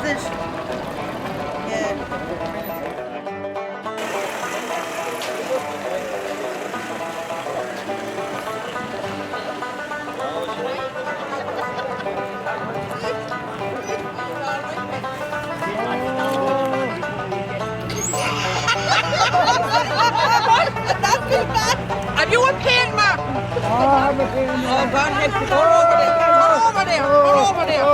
it? Yeah. Have you a paint, Ma? I have a pain. Oh, God, next to over there. Come over there.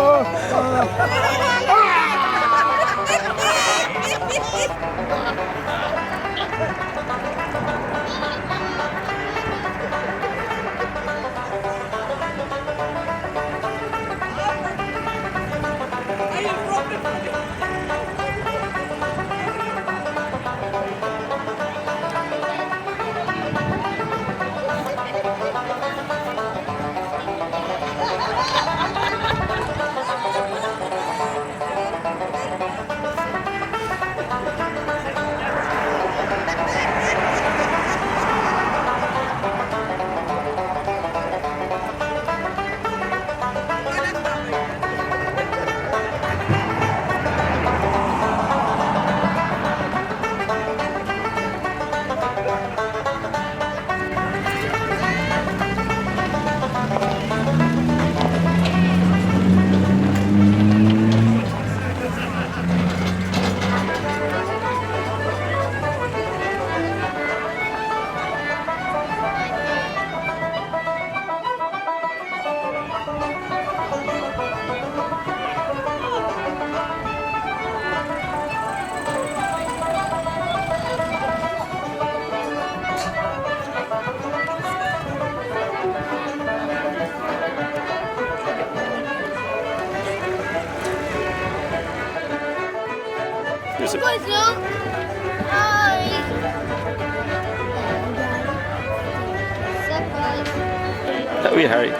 That we Harry.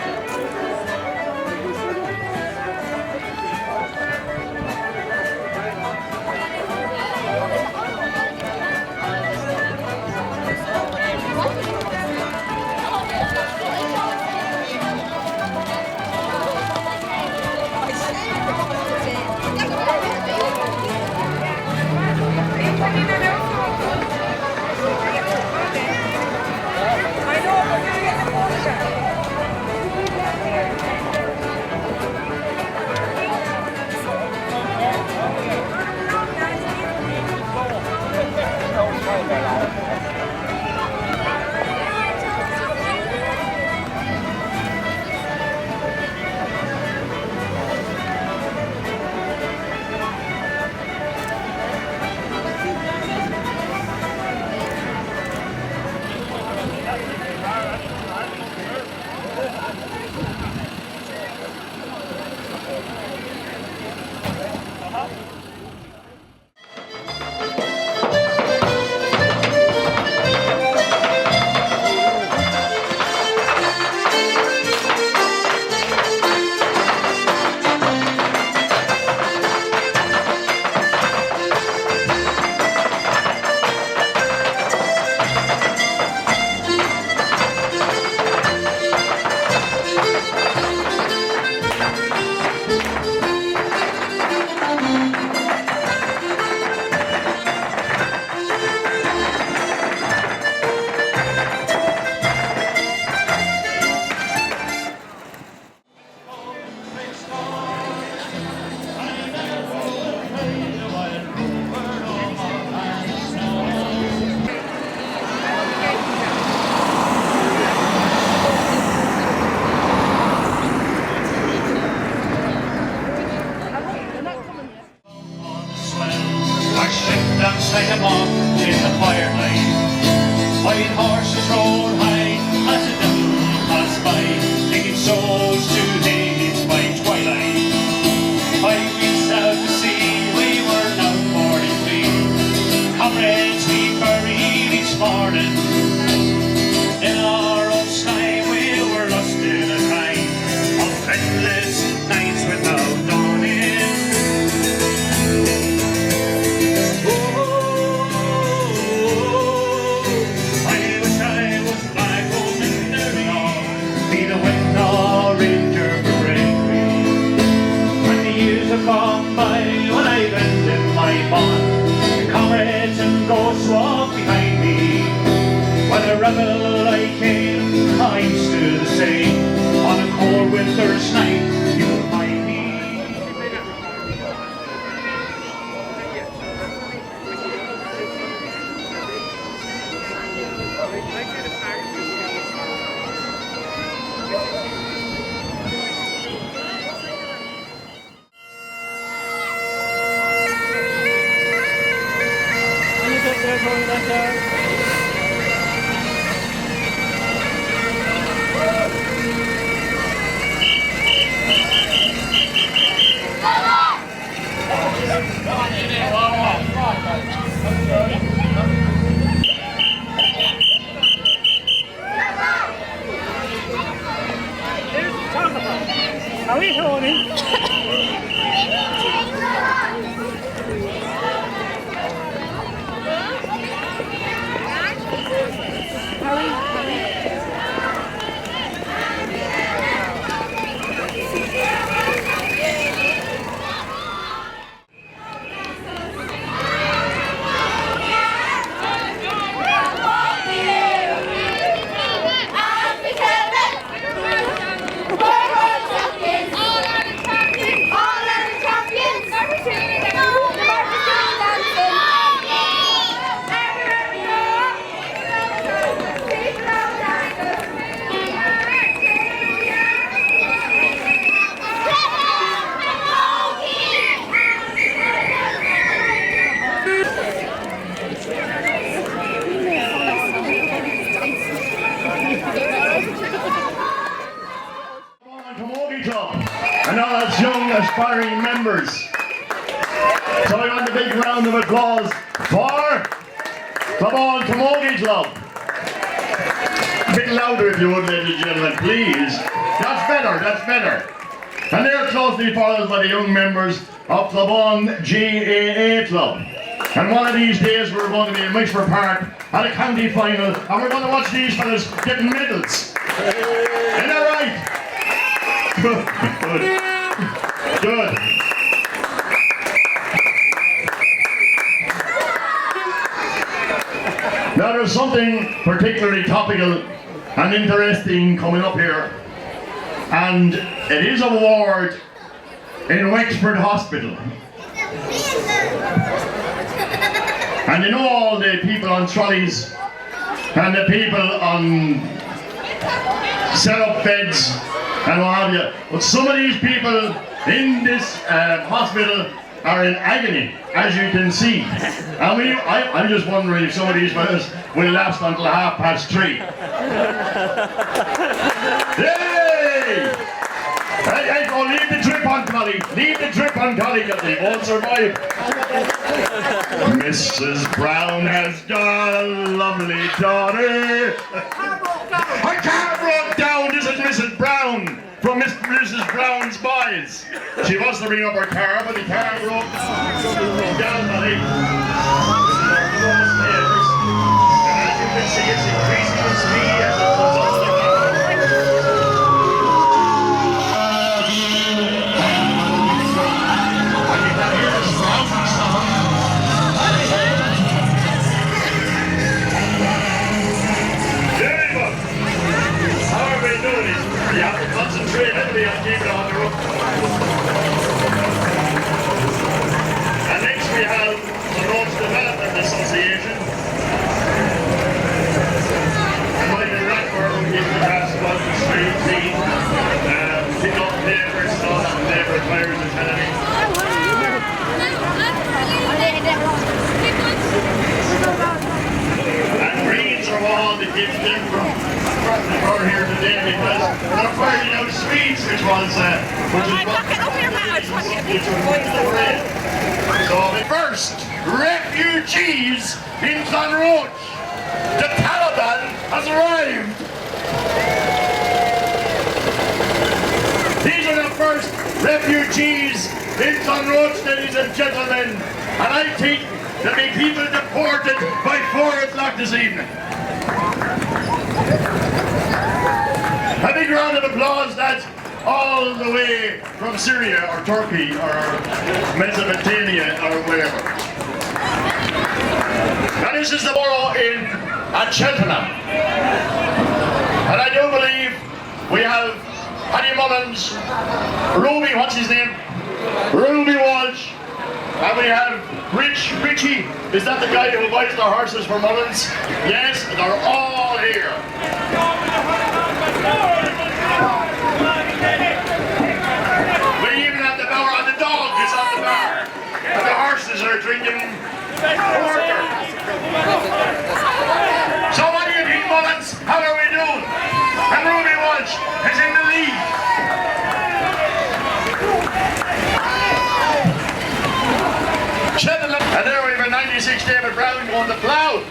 Come by when Are we holding? And all its young aspiring members. So I want a big round of applause for Come On Camogie Club. A bit louder if you would, ladies and gentlemen, please. That's better, that's better. And they're closely followed by the young members of Club On GAA Club. And one of these days we're going to be in Wexford Park at a county final and we're going to watch these fellas getting medals. Isn't that right? Good. Good. Now there's something particularly topical and interesting coming up here, and it is a ward in Wexford Hospital. And you know all the people on trolleys and the people on set-up beds and what have you. But some of these people in this hospital are in agony, as you can see. And I'm just wondering if some of these fellas will last until 3:30. Yay! Hey, oh, leave the drip on, Collie. Leave the drip on, Collie, because they won't survive. Mrs. Brown has got a lovely daughter. Her car broke down. This is Mrs. Brown from Mrs. Brown's Boys. She wants to bring up her car, but the car broke down, buddy. And as you can see, it's increasing in speed as it goes on. You have to concentrate heavily on keeping it on the road. And next we have the Roads Development Association. And Michael Rackford will give the task about the street team, pick up papers and all that when they require the telling. And greens are all the gifts them from here today because they're firing out sweets, which was So the first refugees in Clonroche. The Taliban has arrived. These are the first refugees in Clonroche, ladies and gentlemen, and I think there'll be people deported by 4 o'clock this evening. A big round of applause, that's all the way from Syria or Turkey or Mesopotamia or wherever. Now this is the borough in Cheltenham. And I do believe we have Paddy Mullins, Ruby, what's his name? Ruby Walsh. And we have Richie, is that the guy who buys the horses for Mullins? Yes, they're all here. We even have the bar, and the dog is on the bar. And the horses are drinking porter. So what do you think, Mullins? How are we doing? And Ruby Walsh is in the lead. And there we have a 96 David Brown going to plough.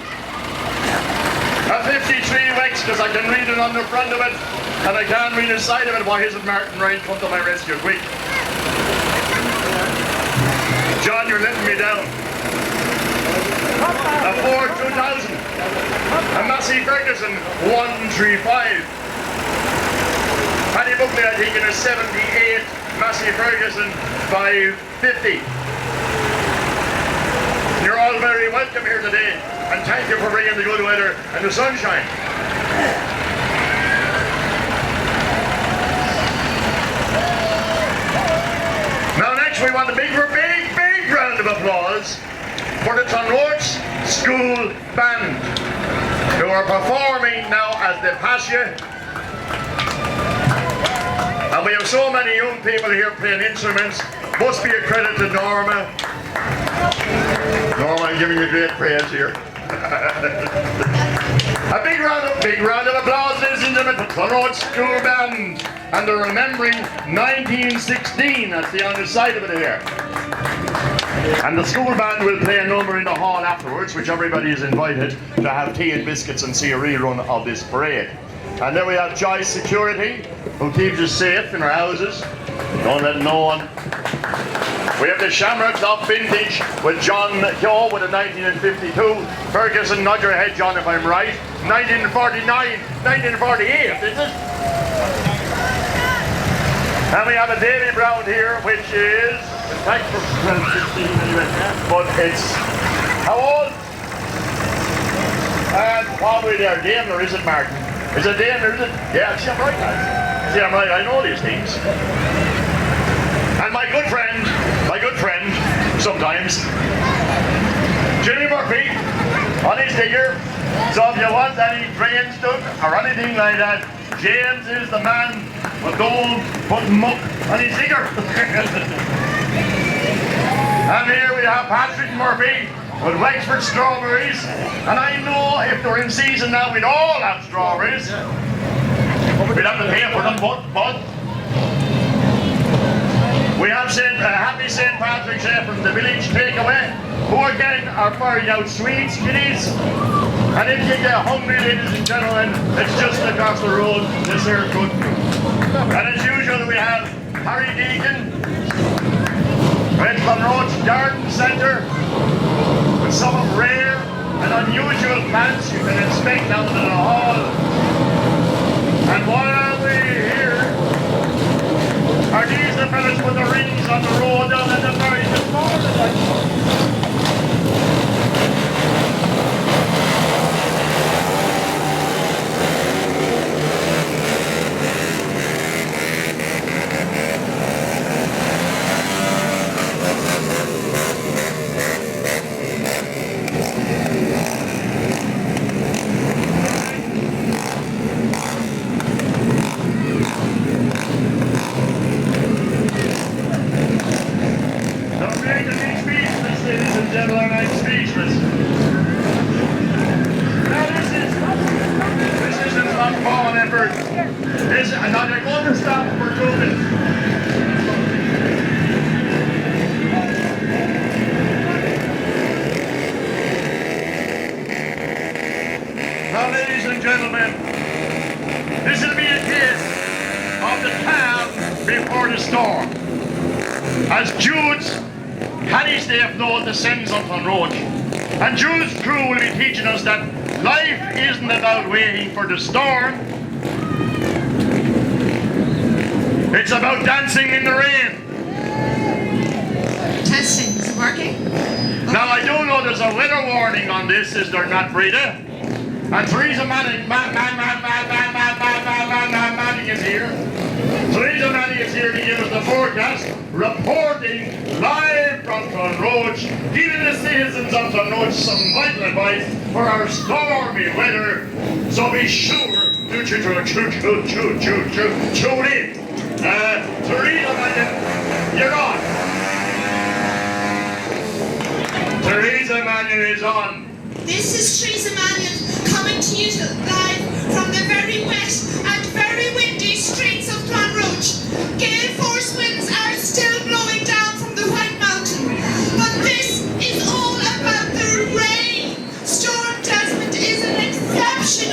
A 53 Wex, because I can read it on the front of it, and I can't read the side of it. Why isn't Martin Ryan come to my rescue? Quick. John, you're letting me down. A Ford 2000. A Massey Ferguson 135. Paddy Buckley, I think, in a 78 Massey Ferguson 550. You're all very welcome here today, and thank you for bringing the good weather and the sunshine. Now next we want a big round of applause for the Clonroche School Band, who are performing now as the Pasha. And we have so many young people here playing instruments. Must be a credit to Norma. Norma, I'm giving you great praise here. A big round of applause, ladies and gentlemen, for Clonroche School Band. And they're remembering 1916, that's the other side of it here. And the school band will play a number in the hall afterwards, which everybody is invited to have tea and biscuits and see a rerun of this parade. And then we have Joyce Security, who keeps us safe in our houses. Don't let no one. We have the Shamrock Club Vintage with John Keogh with a 1952. Ferguson, nod your head, John, if I'm right. 1949, 1948, is it? And we have a Davy Brown here, which is, thanks for 16 anyway, but it's, how old? And probably there, Daimler, is it, Martin? Is it Daimler, is it? Yeah, see, I'm right, lads. See, I'm right, I know these things. And my good friend, sometimes, Jimmy Murphy, on his digger. So if you want any drains done or anything like that, James is the man with gold putting muck on his digger. And here we have Patrick Murphy with Wexford strawberries. And I know if they're in season now, we'd all have strawberries. We'd have to pay for them, but we have happy St. Patricks Day from the village takeaway, who again are firing out sweets, kiddies. And if you get hungry, ladies and gentlemen, it's just across the road, this here good. And as usual, we have Harry Deacon, Red Clonroche Garden Centre, with some of rare and unusual plants you can inspect down in the hall. And while we're here, are these the fellas with the rings on the road down at the very morning? Now, ladies and gentlemen, this will be a case of the calm before the storm. As Jude's Paddy's Day of Note descends on Clonroche, and Jude's crew will be teaching us that life isn't about waiting for the storm. It's about dancing in the rain. Testing, is it working? Now, I do know there's a weather warning on this, is there not, Frida? And Theresa Manning is here. Theresa Manning is here to give us the forecast, reporting live from Clonroche, giving the citizens of Clonroche some vital advice for our stormy weather. So be sure to tune in. Theresa Manning, you're on. Theresa Manning is on. This is Theresa Manning coming to you live from the very wet and very windy streets of Clonroche. Gale force winds are still blowing down from the White Mountain, but this is all about the rain. Storm Jasmine is an exception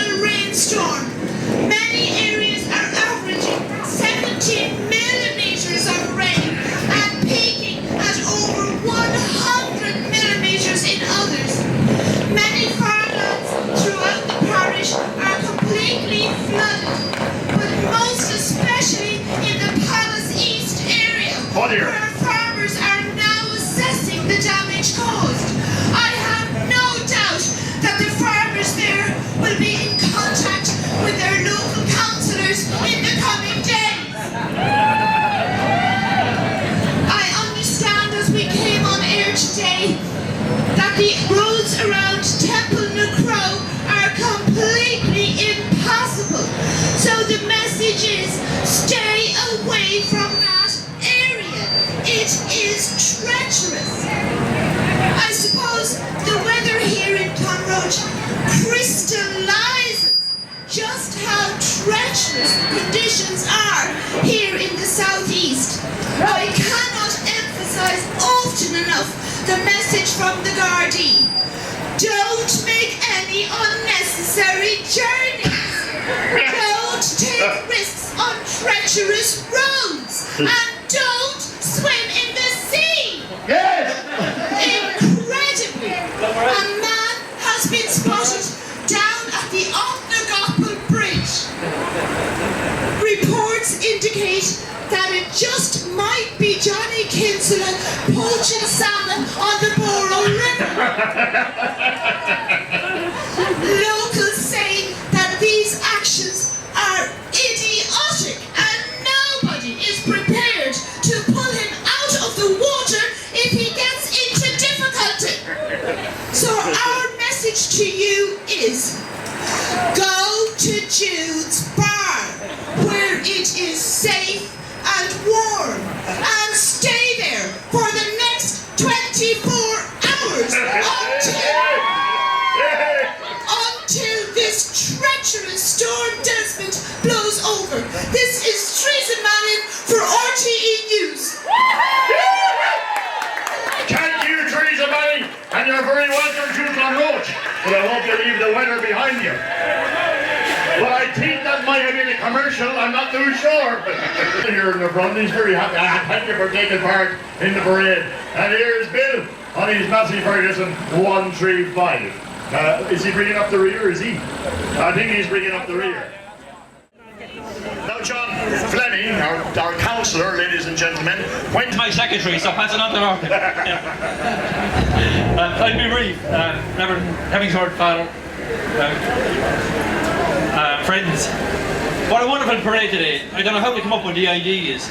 The roads around Temple Crow are completely impassable. So the message is, stay away from that area. It is treacherous. I suppose the weather here in Clonroche crystallizes just how treacherous the conditions are here in the southeast. I cannot emphasize often enough the message from the Gardaí. Don't make any unnecessary journeys. Don't take risks on treacherous roads. And don't swim in the sea. Yes! Incredibly, a man has been spotted down at the Ottnagapple Bridge. Reports indicate that it just might be Johnny Kinsella poaching salmon on the Borough River. Locals say that these actions are idiotic and nobody is prepared to pull him out of the water if he gets into difficulty. So our message to you is, go to Jude's barn where it is safe and warm and stay there for the next 24 hours until this treacherous storm Jasmine blows over. This is Teresa Manning for RTE News. Thank you, Teresa Manning, and you're very welcome to Clonroche. But I hope you leave the weather behind you. But I think that might have been a commercial, I'm not too sure. Here in the front, he's very happy. Thank you for taking part in the parade. And here's Bill on his Massey Ferguson 135. Is he bringing up the rear, is he? I think he's bringing up the rear. Now John Fleming, our councillor, ladies and gentlemen, went My secretary, so pass it on to Martin. I'll be brief. Never having heard Father. Friends, what a wonderful parade today. I don't know how to come up with the ideas.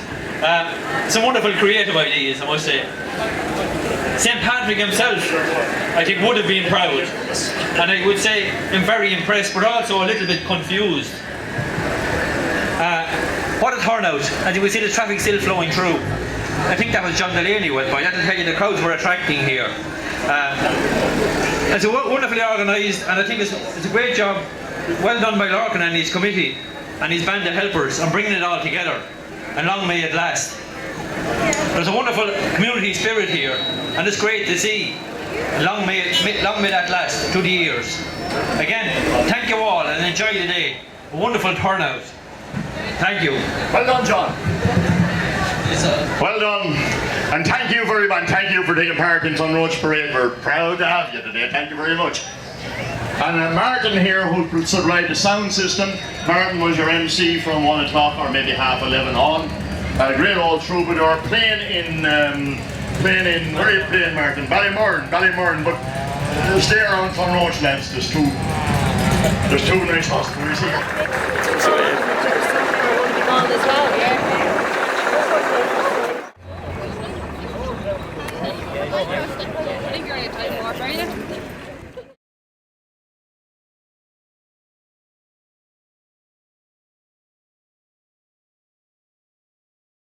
Some wonderful creative ideas, I must say. St. Patrick himself, I think, would have been proud. And I would say I'm very impressed, but also a little bit confused. What a turnout. As you can see, the traffic still flowing through. I think that was John Delaney went by. That'll tell you the crowds were attracting here. It's wonderfully organised, and I think it's a great job. Well done by Larkin and his committee and his band of helpers on bringing it all together, and long may it last. There's a wonderful community spirit here, and it's great to see. Long may that last through the years. Again, thank you all and enjoy the day. A wonderful turnout. Thank you. Well done, John. Well done. And thank you very much. Thank you for taking part in Clonroche Parade. We're proud to have you today. Thank you very much. And Martin here, who supplied the sound system. Martin was your MC from 1 o'clock or maybe half 11 on. A great old troubadour playing in, where are you playing, Martin? Ballymurn, but stay around Clonroche, lads. There's two nice customers here. On as well, yeah. I think you're in a time warp, are you?